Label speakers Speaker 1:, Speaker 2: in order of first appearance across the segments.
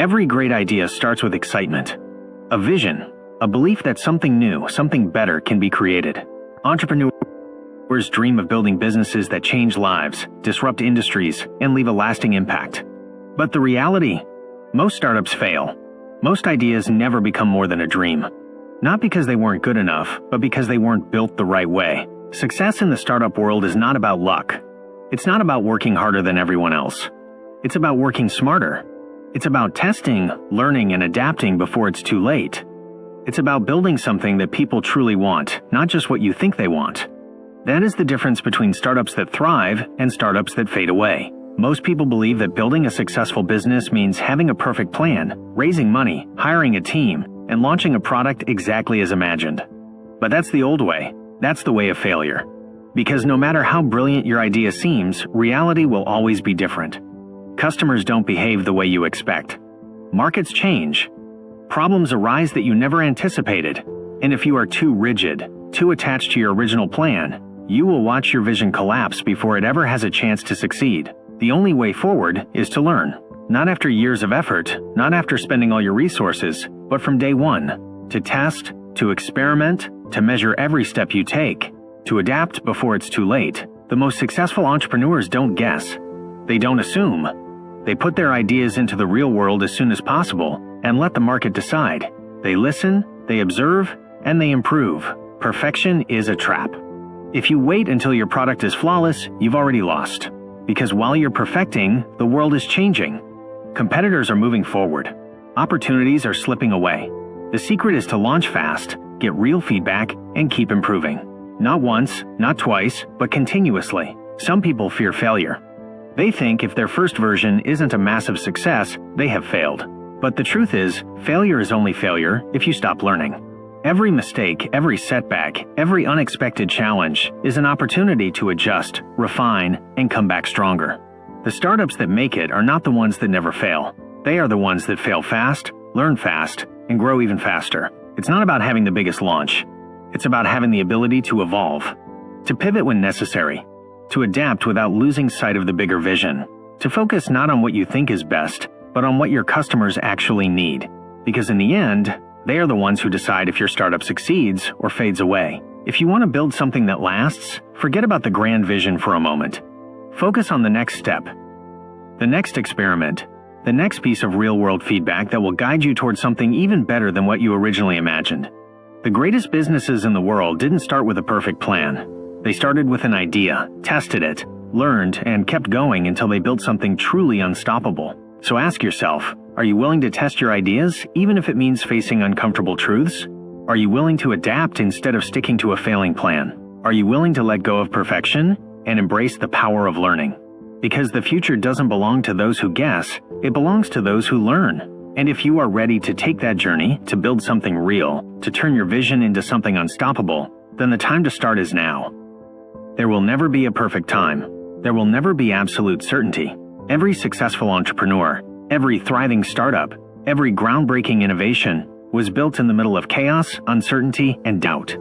Speaker 1: Every great idea starts with excitement, a vision, a belief that something new, something better can be created. Entrepreneurs dream of building businesses that change lives, disrupt industries, and leave a lasting impact. But the reality? Most startups fail. Most ideas never become more than a dream. Not because they weren't good enough, but because they weren't built the right way. Success in the startup world is not about luck. It's not about working harder than everyone else. It's about working smarter. It's about testing, learning, and adapting before it's too late. It's about building something that people truly want, not just what you think they want. That is the difference between startups that thrive and startups that fade away. Most people believe that building a successful business means having a perfect plan, raising money, hiring a team, and launching a product exactly as imagined. But that's the old way. That's the way of failure. Because no matter how brilliant your idea seems, reality will always be different. Customers don't behave the way you expect. Markets change. Problems arise that you never anticipated. And if you are too rigid, too attached to your original plan, you will watch your vision collapse before it ever has a chance to succeed. The only way forward is to learn. Not after years of effort, not after spending all your resources, but from day one. To test, to experiment, to measure every step you take, to adapt before it's too late. The most successful entrepreneurs don't guess. They don't assume. They put their ideas into the real world as soon as possible and let the market decide. They listen, they observe, and they improve. Perfection is a trap. If you wait until your product is flawless, you've already lost. Because while you're perfecting, the world is changing. Competitors are moving forward. Opportunities are slipping away. The secret is to launch fast, get real feedback, and keep improving. Not once, not twice, but continuously. Some people fear failure. They think if their first version isn't a massive success, they have failed. But the truth is, failure is only failure if you stop learning. Every mistake, every setback, every unexpected challenge is an opportunity to adjust, refine, and come back stronger. The startups that make it are not the ones that never fail. They are the ones that fail fast, learn fast, and grow even faster. It's not about having the biggest launch. It's about having the ability to evolve, to pivot when necessary, to adapt without losing sight of the bigger vision, to focus not on what you think is best, but on what your customers actually need. Because in the end, they are the ones who decide if your startup succeeds or fades away. If you want to build something that lasts, forget about the grand vision for a moment. Focus on the next step, the next experiment, the next piece of real-world feedback that will guide you towards something even better than what you originally imagined. The greatest businesses in the world didn't start with a perfect plan. They started with an idea, tested it, learned, and kept going until they built something truly unstoppable. So ask yourself, are you willing to test your ideas, even if it means facing uncomfortable truths? Are you willing to adapt instead of sticking to a failing plan? Are you willing to let go of perfection and embrace the power of learning? Because the future doesn't belong to those who guess, it belongs to those who learn. And if you are ready to take that journey, to build something real, to turn your vision into something unstoppable, then the time to start is now. There will never be a perfect time. There will never be absolute certainty. Every successful entrepreneur, every thriving startup, every groundbreaking innovation was built in the middle of chaos, uncertainty, and doubt.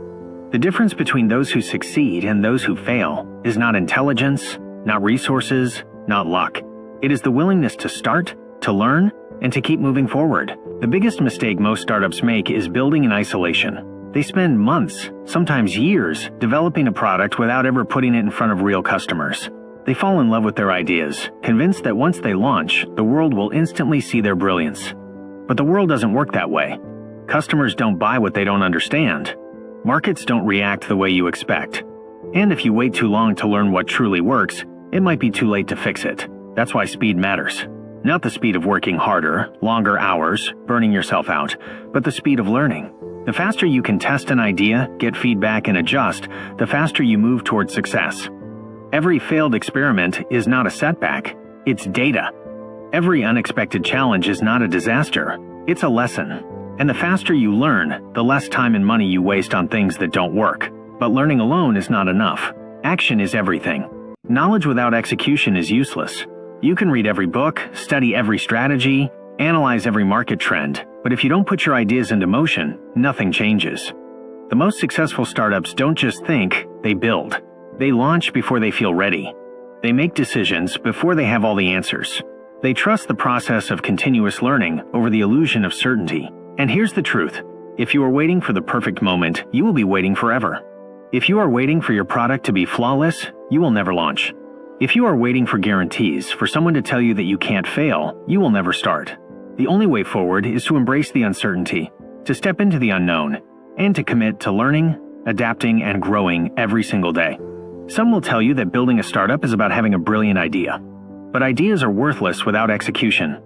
Speaker 1: The difference between those who succeed and those who fail is not intelligence, not resources, not luck. It is the willingness to start, to learn, and to keep moving forward. The biggest mistake most startups make is building in isolation. They spend months, sometimes years, developing a product without ever putting it in front of real customers. They fall in love with their ideas, convinced that once they launch, the world will instantly see their brilliance. But the world doesn't work that way. Customers don't buy what they don't understand. Markets don't react the way you expect. And if you wait too long to learn what truly works, it might be too late to fix it. That's why speed matters. Not the speed of working harder, longer hours, burning yourself out, but the speed of learning. The faster you can test an idea, get feedback, and adjust, the faster you move towards success. Every failed experiment is not a setback, it's data. Every unexpected challenge is not a disaster, it's a lesson. And the faster you learn, the less time and money you waste on things that don't work. But learning alone is not enough. Action is everything. Knowledge without execution is useless. You can read every book, study every strategy, analyze every market trend, but if you don't put your ideas into motion, nothing changes. The most successful startups don't just think, they build. They launch before they feel ready. They make decisions before they have all the answers. They trust the process of continuous learning over the illusion of certainty. And here's the truth. If you are waiting for the perfect moment, you will be waiting forever. If you are waiting for your product to be flawless, you will never launch. If you are waiting for guarantees, for someone to tell you that you can't fail, you will never start. The only way forward is to embrace the uncertainty, to step into the unknown, and to commit to learning, adapting, and growing every single day. Some will tell you that building a startup is about having a brilliant idea. But ideas are worthless without execution.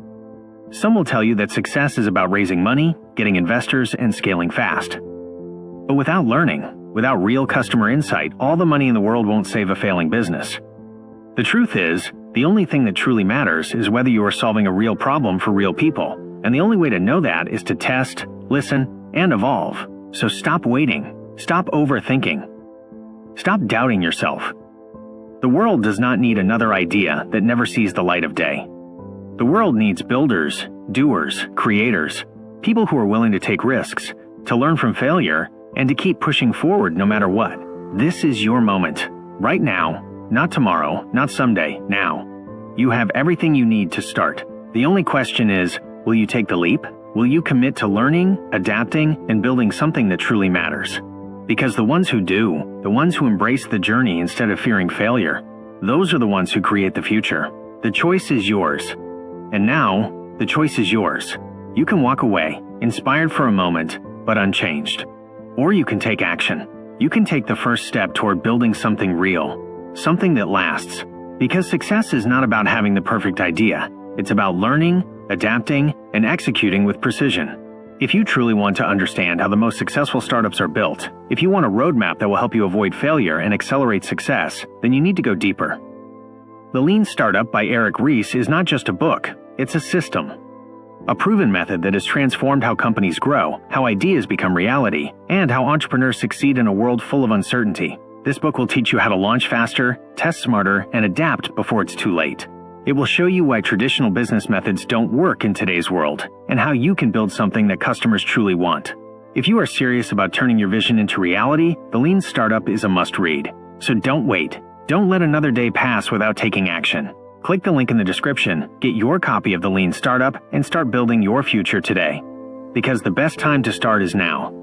Speaker 1: Some will tell you that success is about raising money, getting investors, and scaling fast. But without learning, without real customer insight, all the money in the world won't save a failing business. The truth is, the only thing that truly matters is whether you are solving a real problem for real people, and the only way to know that is to test, listen, and evolve. So stop waiting, stop overthinking, stop doubting yourself. The world does not need another idea that never sees the light of day. The world needs builders, doers, creators, people who are willing to take risks, to learn from failure, and to keep pushing forward no matter what. This is your moment, right now. Not tomorrow, not someday, now. You have everything you need to start. The only question is, will you take the leap? Will you commit to learning, adapting, and building something that truly matters? Because the ones who do, the ones who embrace the journey instead of fearing failure, those are the ones who create the future. The choice is yours. And now, the choice is yours. You can walk away, inspired for a moment, but unchanged. Or you can take action. You can take the first step toward building something real. Something that lasts. Because success is not about having the perfect idea. It's about learning, adapting, and executing with precision. If you truly want to understand how the most successful startups are built, if you want a roadmap that will help you avoid failure and accelerate success, then you need to go deeper. The Lean Startup by Eric Ries is not just a book, it's a system. A proven method that has transformed how companies grow, how ideas become reality, and how entrepreneurs succeed in a world full of uncertainty. This book will teach you how to launch faster, test smarter, and adapt before it's too late. It will show you why traditional business methods don't work in today's world, and how you can build something that customers truly want. If you are serious about turning your vision into reality, The Lean Startup is a must-read. So don't wait. Don't let another day pass without taking action. Click the link in the description, get your copy of The Lean Startup, and start building your future today. Because the best time to start is now.